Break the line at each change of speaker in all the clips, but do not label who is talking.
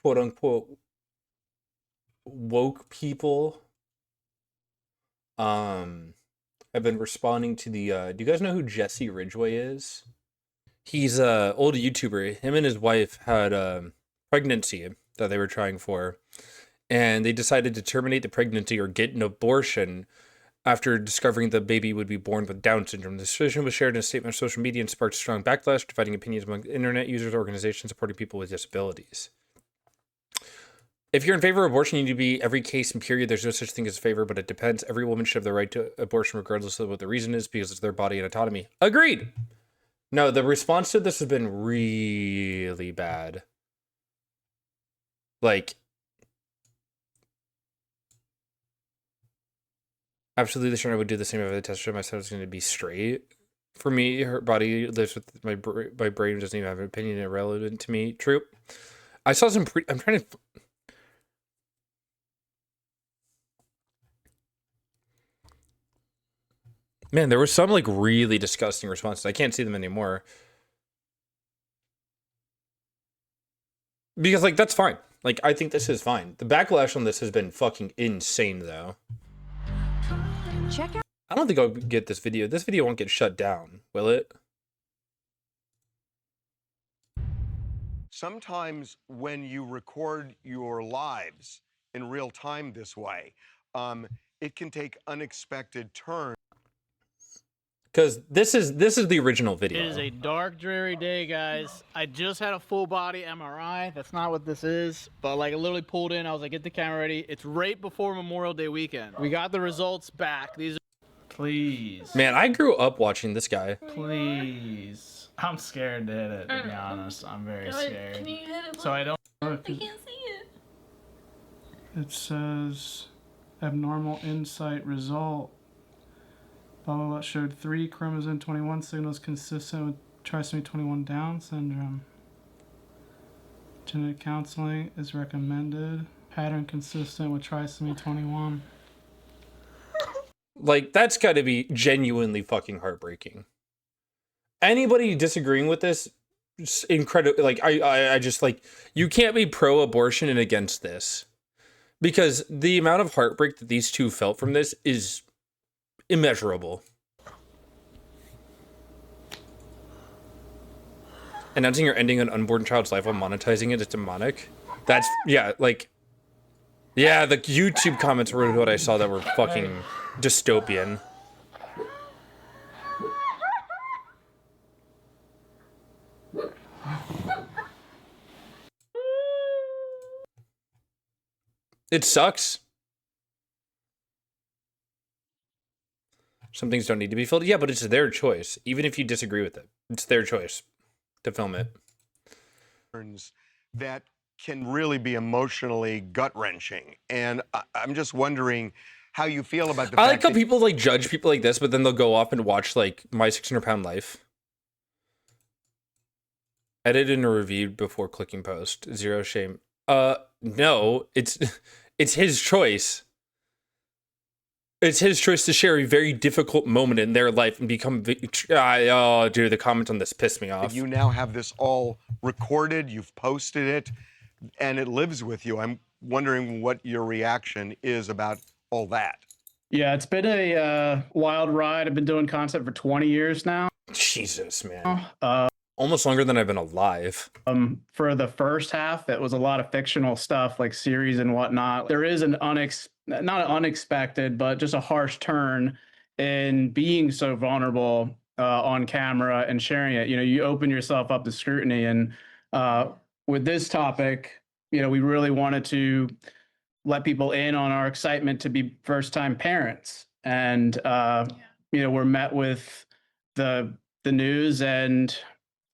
quote unquote woke people have been responding to the do you guys know who Jesse Ridgway is? He's a old YouTuber. Him and his wife had a pregnancy that they were trying for, and they decided to terminate the pregnancy or get an abortion after discovering the baby would be born with Down syndrome. The decision was shared in a statement on social media and sparked strong backlash, dividing opinions among internet users, organizations supporting people with disabilities. If you're in favor of abortion, you need to be every case and period. There's no such thing as favor, but it depends. Every woman should have the right to abortion regardless of what the reason is because it's their body and autonomy. Agreed. No, the response to this has been really bad. Like, absolutely sure I would do the same if I tested my son was going to be straight. For me, her body lives with my brain doesn't even have an opinion irrelevant to me. True. I saw some I'm trying to... Man, there was some like really disgusting responses. I can't see them anymore. Because like, that's fine. Like, I think this is fine. The backlash on this has been fucking insane though.
Check out.
I don't think I'll get this video. This video won't get shut down, will it?
Sometimes when you record your lives in real time this way, it can take unexpected turns.
Because this is the original video.
It is a dark, dreary day, guys. I just had a full body MRI. That's not what this is, but like I literally pulled in. I was like, get the camera ready. It's right before Memorial Day weekend. We got the results back. These are... Please.
Man, I grew up watching this guy.
Please. I'm scared to hit it, to be honest. I'm very scared.
Can you hit it?
So I don't...
I can't see it.
It says abnormal insight result. Blah, blah, blah, showed 3 chromosome 21 signals consistent with trisomy 21 Down syndrome. Genetic counseling is recommended. Pattern consistent with trisomy 21.
Like, that's got to be genuinely fucking heartbreaking. Anybody disagreeing with this, incredible. Like, I just like, you can't be pro-abortion and against this, because the amount of heartbreak that these two felt from this is immeasurable. Announcing you're ending an unborn child's life while monetizing it is demonic. That's, yeah, like, yeah, the YouTube comments were what I saw that were fucking dystopian. It sucks. Some things don't need to be filled. Yeah, but it's their choice. Even if you disagree with it, it's their choice to film it.
That can really be emotionally gut-wrenching. And I'm just wondering how you feel about the fact
I like how people like judge people like this, but then they'll go off and watch like My 600 Pound Life. Edited and reviewed before clicking post. Zero shame. No, it's his choice. It's his choice to share a very difficult moment in their life and become... Oh, dude, the comments on this pissed me off.
You now have this all recorded, you've posted it, and it lives with you. I'm wondering what your reaction is about all that.
Yeah, it's been a wild ride. I've been doing content for 20 years now.
Jesus, man. Almost longer than I've been alive.
For the first half, it was a lot of fictional stuff like series and whatnot. There is an not an unexpected, but just a harsh turn in being so vulnerable on camera and sharing it. You know, you open yourself up to scrutiny. And with this topic, you know, we really wanted to let people in on our excitement to be first-time parents. And, you know, we're met with the news, and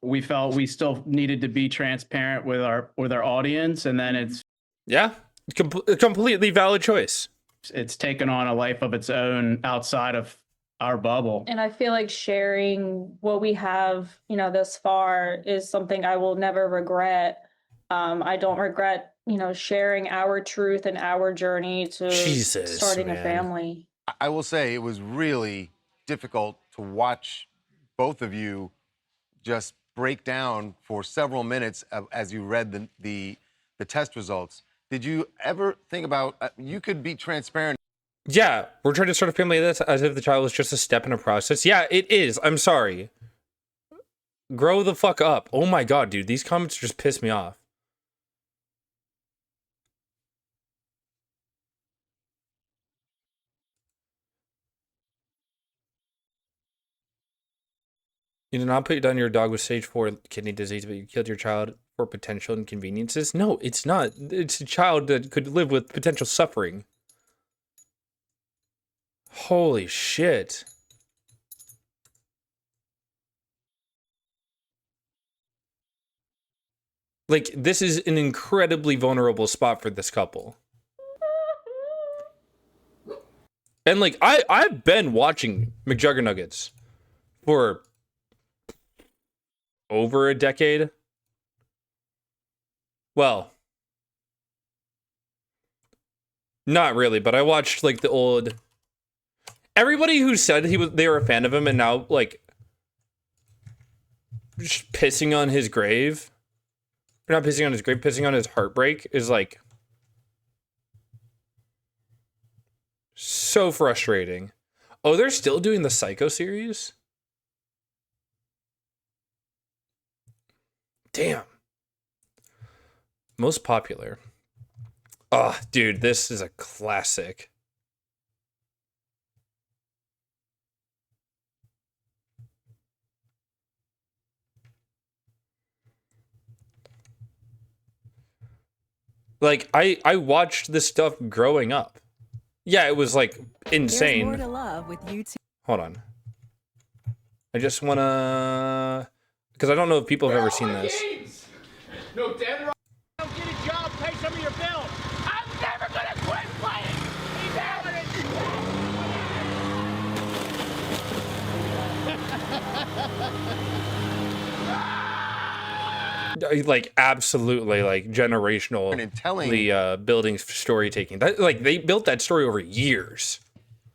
we felt we still needed to be transparent with our audience. And then it's...
Yeah. A completely valid choice.
It's taken on a life of its own outside of our bubble.
And I feel like sharing what we have, you know, thus far is something I will never regret. I don't regret, you know, sharing our truth and our journey to starting a family.
I will say it was really difficult to watch both of you just break down for several minutes as you read the
the test results, did you ever think about you could be transparent?
Yeah, we're trying to start a family that's as if the child was just a step in a process. Yeah, it is. I'm sorry. Grow the fuck up. Oh my god, dude. These comments just piss me off. You did not put down your dog with stage 4 kidney disease, but you killed your child for potential inconveniences. No, it's not. It's a child that could live with potential suffering. Holy shit. Like, this is an incredibly vulnerable spot for this couple. And like, I've been watching McJuggernuggets for over a decade. Well, not really, but I watched like the old. Everybody who said they were a fan of him and now like just pissing on his grave. Not pissing on his grave, pissing on his heartbreak is like so frustrating. Oh, they're still doing the Psycho series? Damn. Most popular. Oh, dude, this is a classic. Like, I watched this stuff growing up. Yeah, it was like insane.
There's more to love with YouTube.
Hold on. I just wanna, because I don't know if people have ever seen this.
No, Dan, don't get a job, pay some of your bills. I'm never gonna quit playing. He's having
Like, absolutely, like generational.
And telling
The building story taking that, like, they built that story over years.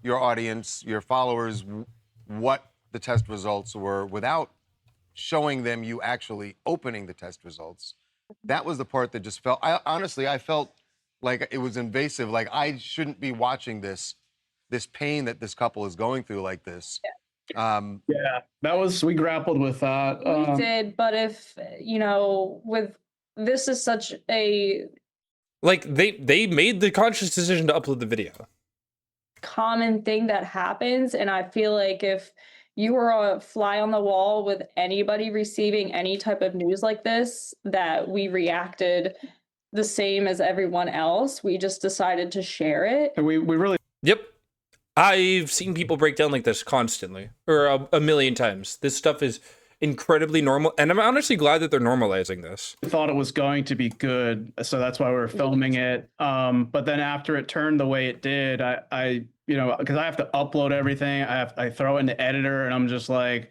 your audience, your followers, what the test results were without showing them you actually opening the test results. That was the part that just felt, honestly, I felt like it was invasive. Like I shouldn't be watching this pain that this couple is going through like this.
Yeah, we grappled with that.
We did, but if, you know, with this is such a
Like, they made the conscious decision to upload the video.
common thing that happens, and I feel like if you were a fly on the wall with anybody receiving any type of news like this, that we reacted the same as everyone else. We just decided to share it.
And we really
Yep. I've seen people break down like this constantly, or a million times. This stuff is incredibly normal, and I'm honestly glad that they're normalizing this.
thought it was going to be good, so that's why we were filming it. But then after it turned the way it did, I you know, because I have to upload everything, I throw it in the editor, and I'm just like,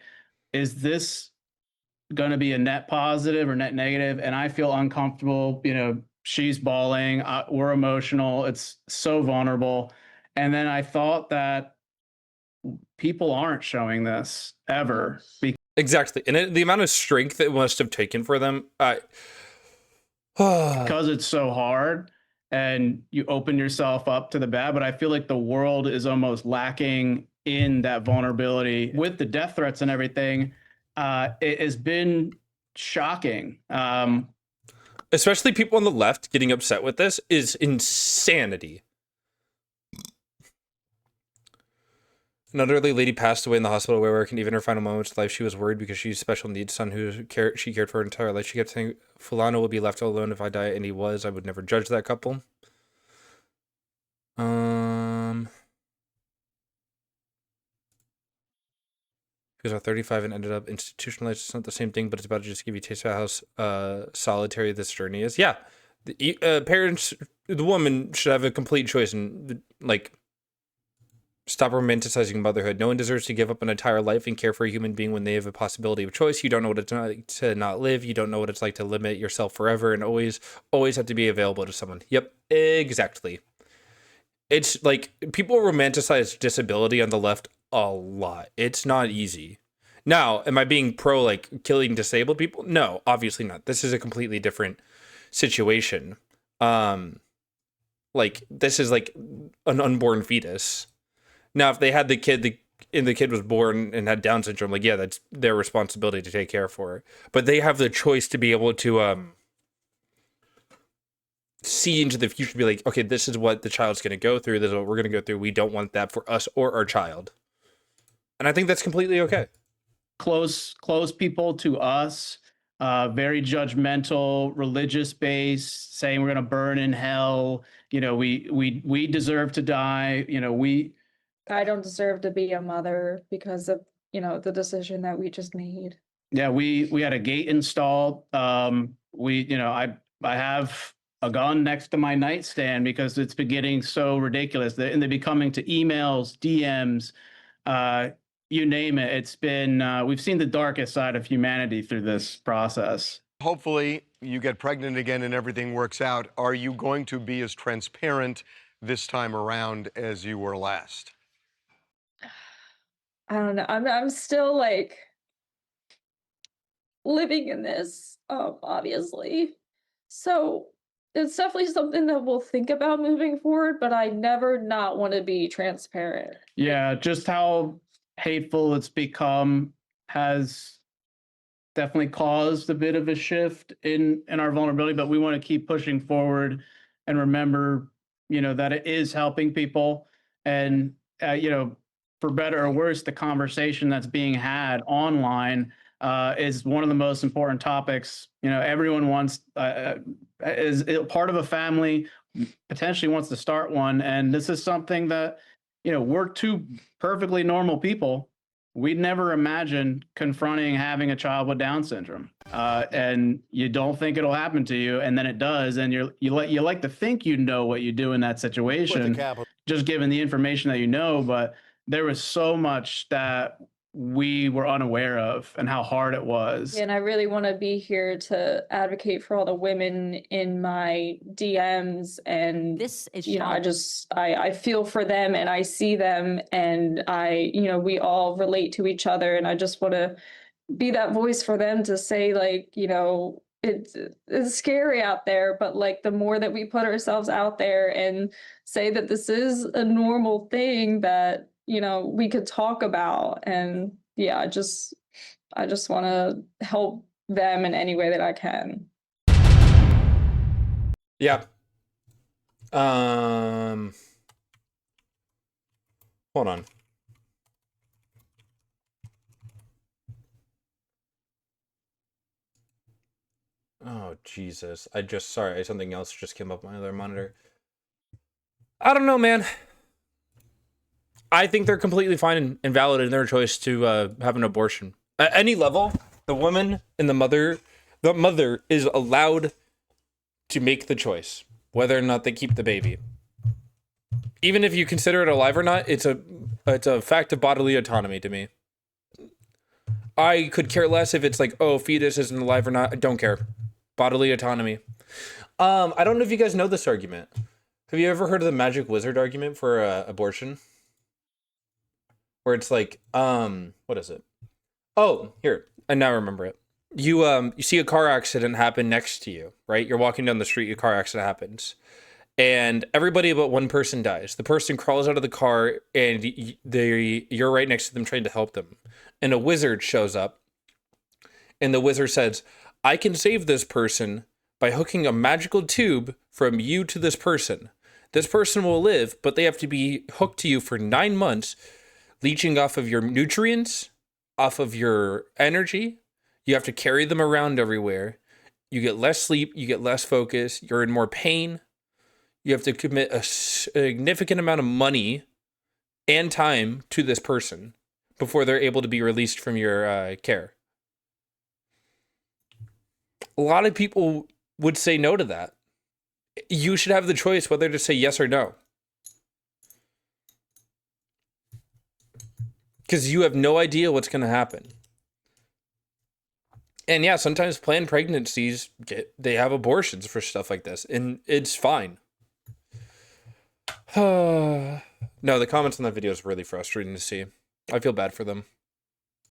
is this going to be a net positive or net negative? And I feel uncomfortable. You know, she's bawling, we're emotional. It's so vulnerable. And then I thought that people aren't showing this ever
Exactly, and the amount of strength it must have taken for them.
because it's so hard and you open yourself up to the bad. But I feel like the world is almost lacking in that vulnerability with the death threats and everything. It has been shocking.
Especially people on the left getting upset with this is insanity. An elderly lady passed away in the hospital where work, and even her final moments of life, she was worried because she's special needs son who she cared for her entire life. She kept saying, Fulano will be left alone if I die, and he was. I would never judge that couple. He was about 35 and ended up institutionalized. It's not the same thing, but it's about to just give you a taste of how solitary this journey is. Yeah, the parents, the woman should have a complete choice and like stop romanticizing motherhood. No one deserves to give up an entire life and care for a human being when they have a possibility of choice. You don't know what it's like to not live. You don't know what it's like to limit yourself forever and always have to be available to someone. Yep, exactly. It's like people romanticize disability on the left a lot. It's not easy. Now, am I being pro like killing disabled people? No, obviously not. This is a completely different situation. like this is like an unborn fetus. Now, if they had the kid, and the kid was born and had Down syndrome, like, yeah, that's their responsibility to take care for it. But they have the choice to be able to see into the future, be like, okay, this is what the child's going to go through. This is what we're going to go through. We don't want that for us or our child. And I think that's completely okay.
Close people to us, very judgmental, religious based, saying we're going to burn in hell. You know, we deserve to die. You know,
I don't deserve to be a mother because of, you know, the decision that we just made.
Yeah, we had a gate installed. You know, I have a gun next to my nightstand because it's been getting so ridiculous. And they've been coming to emails, DMs, you name it. It's been, we've seen the darkest side of humanity through this process.
Hopefully you get pregnant again and everything works out. Are you going to be as transparent this time around as you were last?
I don't know. I'm still like living in this, obviously. So it's definitely something that we'll think about moving forward, but I never not want to be transparent.
Yeah, just how hateful it's become has definitely caused a bit of a shift in our vulnerability, but we want to keep pushing forward and remember, you know, that it is helping people. And, you know, for better or worse, the conversation that's being had online is one of the most important topics. You know, everyone wants, is part of a family, potentially wants to start one. And this is something that, you know, we're two perfectly normal people. We'd never imagine confronting having a child with Down syndrome, and you don't think it'll happen to you, and then it does, and you like to think you know what you do in that situation, just given the information that you know. But there was so much that we were unaware of, and how hard it was.
And I really want to be here to advocate for all the women in my DMs, and
This is
you know, I
Sean.
just I feel for them and I see them, and you know, we all relate to each other, and I just want to be that voice for them to say, like, you know, it's scary out there, but like the more that we put ourselves out there and say that this is a normal thing that, you know, we could talk about. And yeah, I just want to help them in any way that I can.
Yeah. Hold on. Oh, Jesus. Sorry, something else just came up on my other monitor. I don't know, man. I think they're completely fine and valid in their choice to have an abortion. At any level, the woman and the mother is allowed to make the choice whether or not they keep the baby. Even if you consider it alive or not, it's a fact of bodily autonomy to me. I could care less if it's like, oh, fetus isn't alive or not. I don't care. Bodily autonomy. I don't know if you guys know this argument. Have you ever heard of the magic wizard argument for abortion? Where it's like, what is it? Oh, here, I now remember it. You see a car accident happen next to you, right? You're walking down the street, a car accident happens, and everybody but one person dies. The person crawls out of the car, and you're right next to them trying to help them. And a wizard shows up, and the wizard says, I can save this person by hooking a magical tube from you to this person. This person will live, but they have to be hooked to you for 9 months, leeching off of your nutrients, off of your energy. You have to carry them around everywhere. You get less sleep, you get less focus, you're in more pain. You have to commit a significant amount of money and time to this person before they're able to be released from your care. A lot of people would say no to that. You should have the choice whether to say yes or no. Because you have no idea what's going to happen. And yeah, sometimes planned pregnancies, they have abortions for stuff like this, and it's fine. No, the comments on that video is really frustrating to see. I feel bad for them.